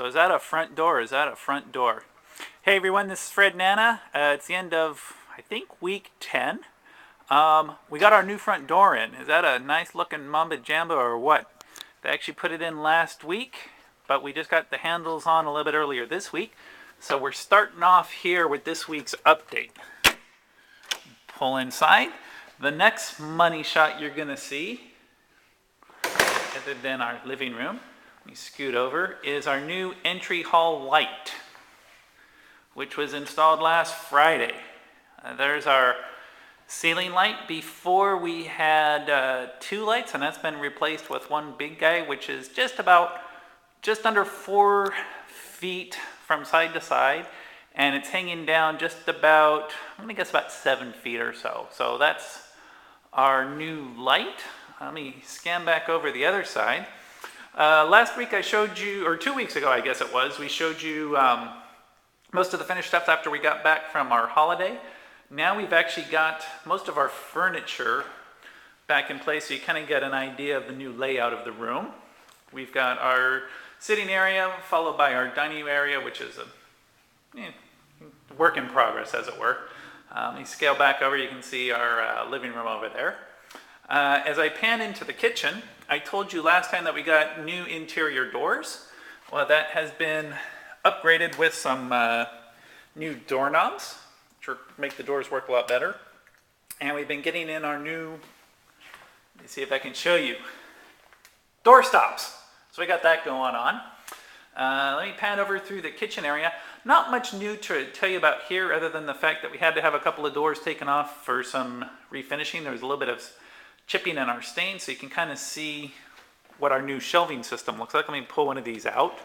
So is that a front door? Is that a front door? Hey everyone, this is Fred Nana. It's the end of, I think, week 10. We got our new front door in. Is that a nice looking mamba jamba or what? They actually put it in last week, but we just got the handles on a little bit earlier this week. So we're starting off here with this week's update. Pull inside. The next money shot you're going to see, other than our living room, let me scoot over, is our new entry hall light, which was installed last Friday. There's our ceiling light. Before we had 2 lights, and that's been replaced with one big guy, which is just under 4 feet from side to side, and it's hanging down just about, I'm gonna guess about 7 feet or so. So that's our new light. Let me scan back over the other side. Last week I showed you, or 2 weeks ago I guess it was, we showed you most of the finished stuff after we got back from our holiday. Now we've actually got most of our furniture back in place, so you kind of get an idea of the new layout of the room. We've got our sitting area, followed by our dining area, which is a work in progress, as it were. Let me scale back over, you can see our living room over there. As I pan into the kitchen, I told you last time that we got new interior doors. Well, that has been upgraded with some new doorknobs, which make the doors work a lot better. And we've been getting in our new, let me see if I can show you, door stops. So we got that going on. Let me pan over through the kitchen area. Not much new to tell you about here other than the fact that we had to have a couple of doors taken off for some refinishing. There was a little bit of chipping in our stain, so you can kind of see what our new shelving system looks like. Let me pull one of these out.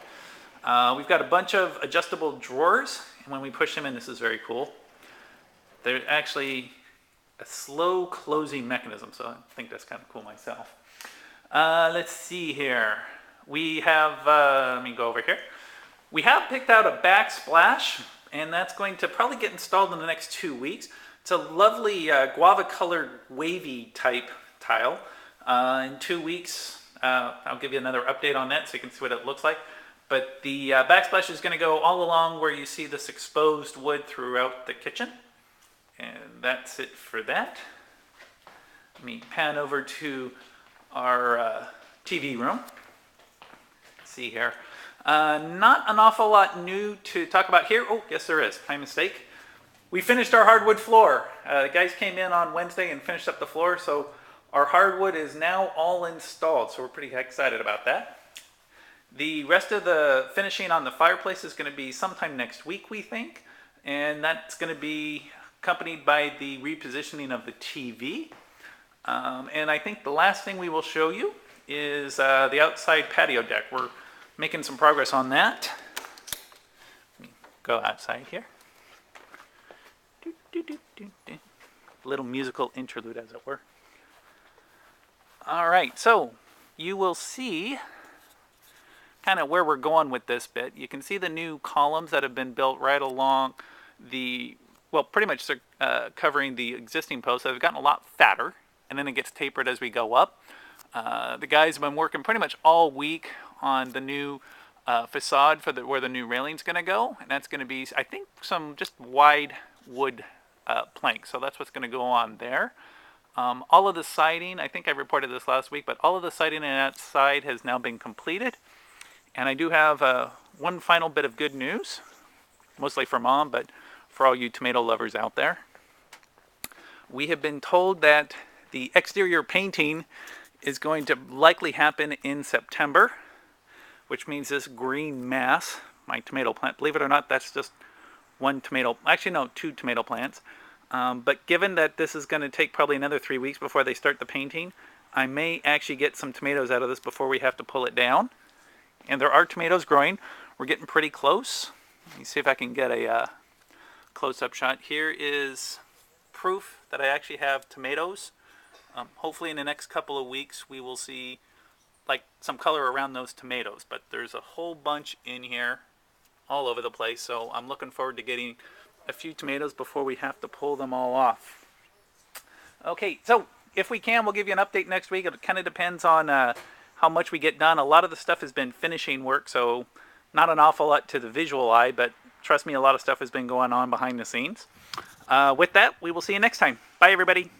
We've got a bunch of adjustable drawers, and when we push them in, this is very cool. They're actually a slow closing mechanism, so I think that's kind of cool myself. Let's see here. We have, let me go over here. We have picked out a backsplash, and that's going to probably get installed in the next 2 weeks. It's a lovely guava colored wavy type tile. In 2 weeks, I'll give you another update on that so you can see what it looks like. But the backsplash is going to go all along where you see this exposed wood throughout the kitchen. And that's it for that. Let me pan over to our TV room. Let's see here. Not an awful lot new to talk about here. Oh, yes there is. My mistake. We finished our hardwood floor. The guys came in on Wednesday and finished up the floor, so our hardwood is now all installed, so we're pretty excited about that. The rest of the finishing on the fireplace is going to be sometime next week, we think, and that's going to be accompanied by the repositioning of the TV. And I think the last thing we will show you is the outside patio deck. We're making some progress on that. Let me go outside here. Little musical interlude, as it were. All right, so you will see kind of where we're going with this bit. You can see the new columns that have been built right along the, well, pretty much covering the existing posts. They've gotten a lot fatter, and then it gets tapered as we go up. The guys have been working pretty much all week on the new facade for where the new railing's going to go, and that's going to be, I think, some just wide wood planks. So that's what's going to go on there. All of the siding, I think I reported this last week, but all of the siding on that side has now been completed. And I do have one final bit of good news, mostly for Mom, but for all you tomato lovers out there. We have been told that the exterior painting is going to likely happen in September, which means this green mass, my tomato plant, believe it or not, that's just one tomato, actually no, 2 tomato plants. But given that this is going to take probably another 3 weeks before they start the painting, I may actually get some tomatoes out of this before we have to pull it down. And there are tomatoes growing. We're getting pretty close. Let me see if I can get a close-up shot. Here is proof that I actually have tomatoes. Hopefully in the next couple of weeks we will see like some color around those tomatoes. But there's a whole bunch in here all over the place. So I'm looking forward to getting a few tomatoes before we have to pull them all off. Okay, so if we can, we'll give you an update next week. It kind of depends on how much we get done. A lot of the stuff has been finishing work, so Not an awful lot to the visual eye, but trust me, a lot of stuff has been going on behind the scenes. With that, we will see you next time. Bye, everybody.